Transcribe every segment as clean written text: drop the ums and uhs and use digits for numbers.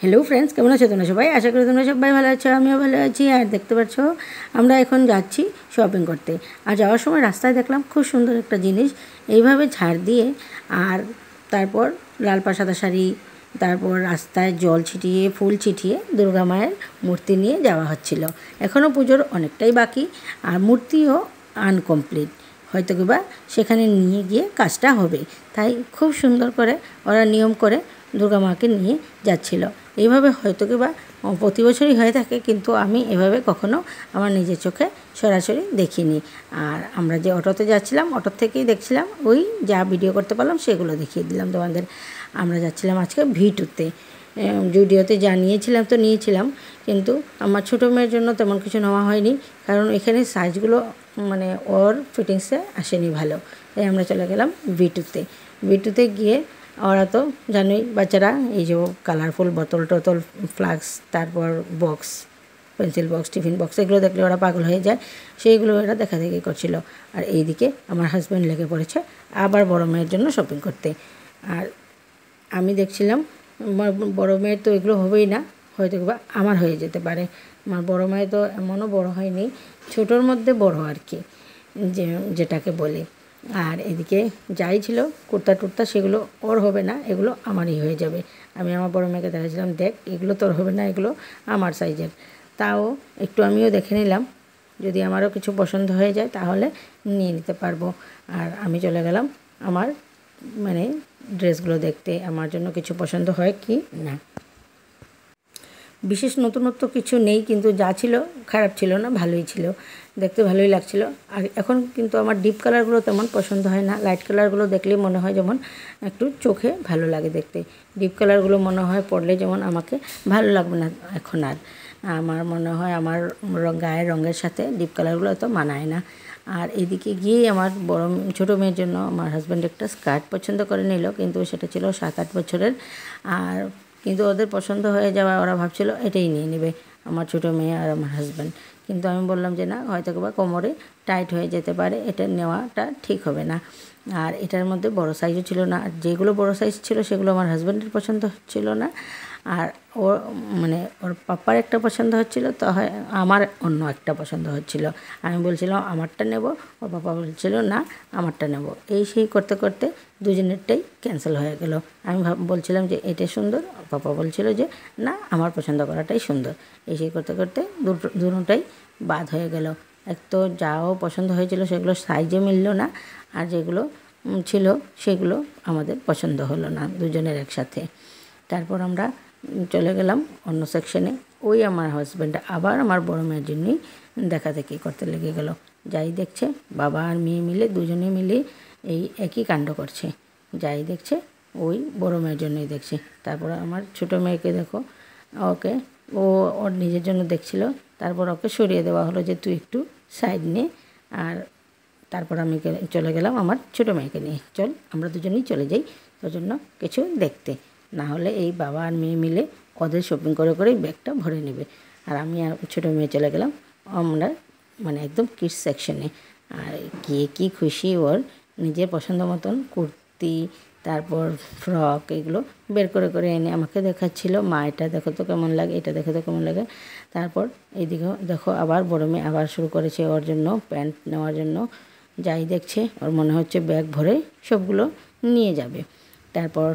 Hello friends केमन आछो तोमरा सबाई आशा करी तोमरा सबाई भालो आछो आमिও ভালো আছি। আর দেখতে পাচ্ছ আমরা এখন যাচ্ছি শপিং করতে। আর যাওয়ার সময় রাস্তায় দেখলাম খুব সুন্দর একটা জিনিস এইভাবে ঝাড় দিয়ে আর তারপর লাল পাড় সাদা শাড়ি তারপর রাস্তায় জল ছিটিয়ে ফুল ছিটিয়ে দুর্গা মায়ের মূর্তি নিয়ে যাওয়া হচ্ছিল। এখনও পুজোর অনেকটাই বাকি আর মূর্তিও আনকমপ্লিট, হয়তো কিবা সেখানে নিয়ে গিয়ে কাজটা হবে। তাই খুব সুন্দর করে ওরা নিয়ম করে দুর্গা মাকে নিয়ে যাচ্ছিল। এইভাবে হয়তো কিবা প্রতি বছরই হয়ে থাকে, কিন্তু আমি এভাবে কখনো আমার নিজের চোখে সরাসরি দেখিনি। আর আমরা যে অটোতে যাচ্ছিলাম অটোর থেকেই দেখছিলাম, ওই যা ভিডিও করতে পারলাম সেগুলো দেখিয়ে দিলাম তোমাদের। আমরা যাচ্ছিলাম আজকে V2-তে। জুডিওতে যা নিয়েছিলাম তো নিয়েছিলাম, কিন্তু আমার ছোটো মেয়ের জন্য তেমন কিছু নেওয়া হয়নি, কারণ এখানে সাইজগুলো মানে ওর ফিটিংসে আসেনি ভালো। তাই আমরা চলে গেলাম V2-তে গিয়ে ওরা তো জানোই বাচ্চারা এই যে কালারফুল বোতল টোতল ফ্লাক্স তারপর box pencil box tiffin box এগুলো দেখলে ওরা পাগল হয়ে যায়, সেইগুলো এরা দেখা দেখি করছিল। আর এইদিকে আমার হাজব্যান্ড লেগে পড়েছে আবার বড় মেয়ের জন্য শপিং করতে। আর আমি দেখছিলাম বড় মেয়ের তো এগুলো হবেই না, হয়তো আমার হয়ে যেতে পারে। আমার বড় মেয়ে তো এমনও বড় হয়নি, ছোটোর মধ্যে বড় আর কি, যেটাকে বলি। আর এদিকে যাই ছিল কুর্তা টুর্তা সেগুলো ওর হবে না, এগুলো আমারই হয়ে যাবে। আমি আমার বড় মেয়েকে দেখাচ্ছিলাম, দেখ এগুলো তোর হবে না, এগুলো আমার সাইজের। তাও একটু আমিও দেখে নিলাম, যদি আমারও কিছু পছন্দ হয়ে যায় তাহলে নিয়ে নিতে পারবো। আর আমি চলে গেলাম আমার মানে ড্রেসগুলো দেখতে, আমার জন্য কিছু পছন্দ হয় কি না। বিশেষ নতুনত্ব কিছু নেই, কিন্তু যা ছিল খারাপ ছিল না, ভালোই ছিল, দেখতে ভালোই লাগছিল। আর এখন কিন্তু আমার ডিপ কালারগুলো তেমন পছন্দ হয় না, লাইট কালারগুলো দেখলেই মনে হয় যেমন একটু চোখে ভালো লাগে দেখতে। ডিপ কালারগুলো মনে হয় পরলে যেমন আমাকে ভালো লাগবে না এখন। আর আমার মনে হয় আমার গায়ের রঙের সাথে ডিপ কালারগুলো এত মানায় না। আর এদিকে গিয়েই আমার ছোটো মেয়ের জন্য আমার হাজব্যান্ড একটা স্কার্ট পছন্দ করে নিল, কিন্তু সেটা ছিল 7-8 বছরের। আর কিন্তু ওদের পছন্দ হয়ে যাওয়া ওরা ভাবছিল এটাই নিয়ে নেবে, আমার ছোটো মেয়ে আর আমার হাজব্যান্ড। কিন্তু আমি বললাম যে না, হয়তো বা কোমরে টাইট হয়ে যেতে পারে, এটা নেওয়াটা ঠিক হবে না। আর এটার মধ্যে বড় সাইজও ছিল না, আর যেগুলো বড় সাইজ ছিল সেগুলো আমার হাজব্যান্ডের পছন্দ হচ্ছিল না। আর ওর মানে ওর পাপ্পার একটা পছন্দ হচ্ছিলো, তো হয় আমার অন্য একটা পছন্দ হচ্ছিলো। আমি বলছিলাম আমারটা নেব, ওর পাপা বলছিল না আমারটা নেব। এই সেই করতে করতে দুজনেরটাই ক্যান্সেল হয়ে গেল। আমি বলছিলাম যে এটাই সুন্দর, ওর পাপা বলছিল যে না আমার পছন্দ করাটাই সুন্দর। এই সেই করতে করতে দুটোটাই বাদ হয়ে গেল। এক তো যাও পছন্দ হয়েছিল সেগুলো সাইজে মিলল না, আর যেগুলো ছিল সেগুলো আমাদের পছন্দ হলো না দুজনের একসাথে। তারপর আমরা চলে গেলাম অন্য সেকশনে। ওই আমার হাজব্যান্ড আবার আমার বড় মেয়ের জন্যই দেখাদেখি করতে লেগে গেল। যাই দেখছে বাবা আর মেয়ে মিলে দুজনে মিলে এই একই কাণ্ড করছে। যাই দেখছে ওই বড় মেয়ের জন্যই দেখছে। তারপর আমার ছোটো মেয়েকে দেখো, ওকে ওর নিজের জন্য দেখছিল, তারপর ওকে সরিয়ে দেওয়া হলো যে তুই একটু সাইড নে। আর তারপর আমি চলে গেলাম আমার ছোটো মেয়েকে নিয়ে, চল আমরা দুজনেই চলে যাই তোর জন্য কিছু দেখতে, না হলে এই বাবা আর মেয়ে মিলে ওদের শপিং করে করেই ব্যাগটা ভরে নেবে। আর আমি আর ছোটো মেয়ে চলে গেলাম আমরা মানে একদম কিডস সেকশনে। আর গিয়ে কী খুশি, ওর নিজের পছন্দ মতন কুর্তি তারপর ফ্রক এগুলো বের করে করে এনে আমাকে দেখাচ্ছিল, মা এটা দেখো তো কেমন লাগে, এটা দেখো তো কেমন লাগে। তারপর এইদিকেও দেখো আবার বড় মেয়ে আবার শুরু করেছে ওর জন্য প্যান্ট নেওয়ার জন্য। যাই দেখছে ওর মনে হচ্ছে ব্যাগ ভরে সবগুলো নিয়ে যাবে। তারপর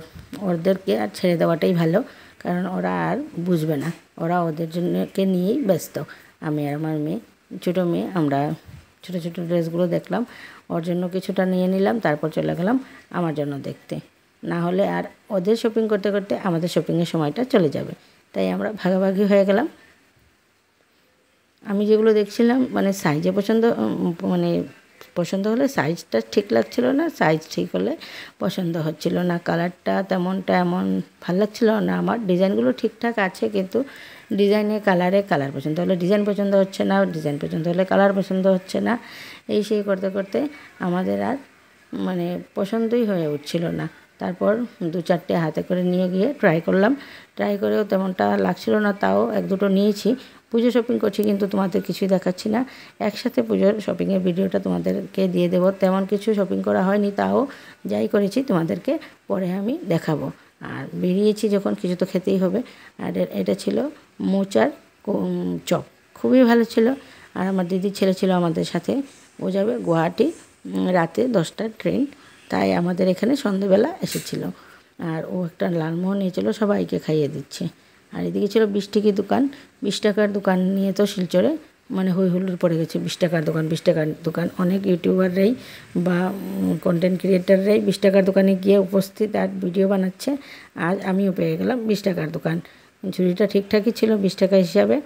ওদেরকে আর ছেড়ে দেওয়াটাই ভালো, কারণ ওরা আর বুঝবে না, ওরা ওদের জন্যকে নিয়েই ব্যস্ত। আমি আর আমার মেয়ে ছোটো মেয়ে আমরা ছোটো ছোটো ড্রেসগুলো দেখলাম, ওর জন্য কিছুটা নিয়ে নিলাম, তারপর চলে গেলাম আমার জন্য দেখতে। না হলে আর ওদের শপিং করতে করতে আমাদের শপিংয়ের সময়টা চলে যাবে। তাই আমরা ভাগাভাগি হয়ে গেলাম। আমি যেগুলো দেখছিলাম মানে সাইজে পছন্দ হলে সাইজটা ঠিক লাগছিল না, সাইজ ঠিক হলে পছন্দ হচ্ছিল না, কালারটা তেমনটা এমন ভালো লাগছিল না আমার। ডিজাইনগুলো ঠিকঠাক আছে, কিন্তু ডিজাইনে কালারে কালার পছন্দ হলে ডিজাইন পছন্দ হচ্ছে না, ডিজাইন পছন্দ হলে কালার পছন্দ হচ্ছে না। এই সেই করতে করতে আমাদের আর মানে পছন্দই হয়ে উঠছিল না। তারপর 2-4টে হাতে করে নিয়ে গিয়ে ট্রাই করলাম, ট্রাই করেও তেমনটা লাগছিল না, তাও 1-2টো নিয়েছি। পুজো শপিং করছি কিন্তু তোমাদের কিছুই দেখাচ্ছি না, একসাথে পুজোর শপিংয়ের ভিডিওটা তোমাদেরকে দিয়ে দেবো। তেমন কিছু শপিং করা হয়নি, তাও যাই করেছি তোমাদেরকে পরে আমি দেখাবো। আর বেরিয়েছি যখন কিছু তো খেতেই হবে। আর এটা ছিল মোচার চপ, খুবই ভালো ছিল। আর আমার দিদির ছেলে ছিল আমাদের সাথে, ও যাবে গুয়াহাটি, রাতে 10টার ট্রেন, তাই আমাদের এখানে সন্ধেবেলা এসেছিল। আর ও একটা লালমোহন নিয়েছিল, সবাইকে খাইয়ে দিচ্ছে। আর এদিকে ছিল 20 টাকার দোকান। 20 টাকার দোকান নিয়ে তো শিলচরে মানে হই হুল্লোড় পড়ে গেছে। 20 টাকার দোকান, 20 টাকার দোকান, অনেক ইউটিউবাররাই বা কন্টেন্ট ক্রিয়েটাররাই 20 টাকার দোকানে গিয়ে উপস্থিত আর ভিডিও বানাচ্ছে। আজ আমিও পেয়ে গেলাম 20 টাকার দোকান। ঝুড়িটা ঠিকঠাকই ছিল 20 টাকা হিসাবে।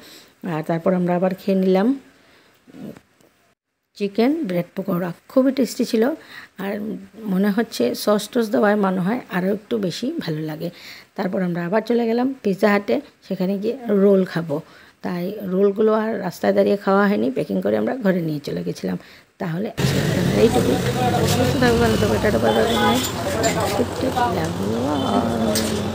আর তারপর আমরা আবার খেয়ে নিলাম চিকেন ব্রেড পকোড়া, খুবই টেস্টি ছিল। আর মনে হচ্ছে সস টস দেওয়ায় মনে হয় আরও একটু বেশি ভালো লাগে। তারপর আমরা আবার চলে গেলাম পিৎজা হাটে, সেখানে গিয়ে রোল খাবো। তাই রোলগুলো আর রাস্তায় দাঁড়িয়ে খাওয়া হয়নি, প্যাকিং করে আমরা ঘরে নিয়ে চলে গেছিলাম। তাহলে এইটুকু, সুস্থ থাকবো, ভালো থাকবো, tata bye bye, good night, love you.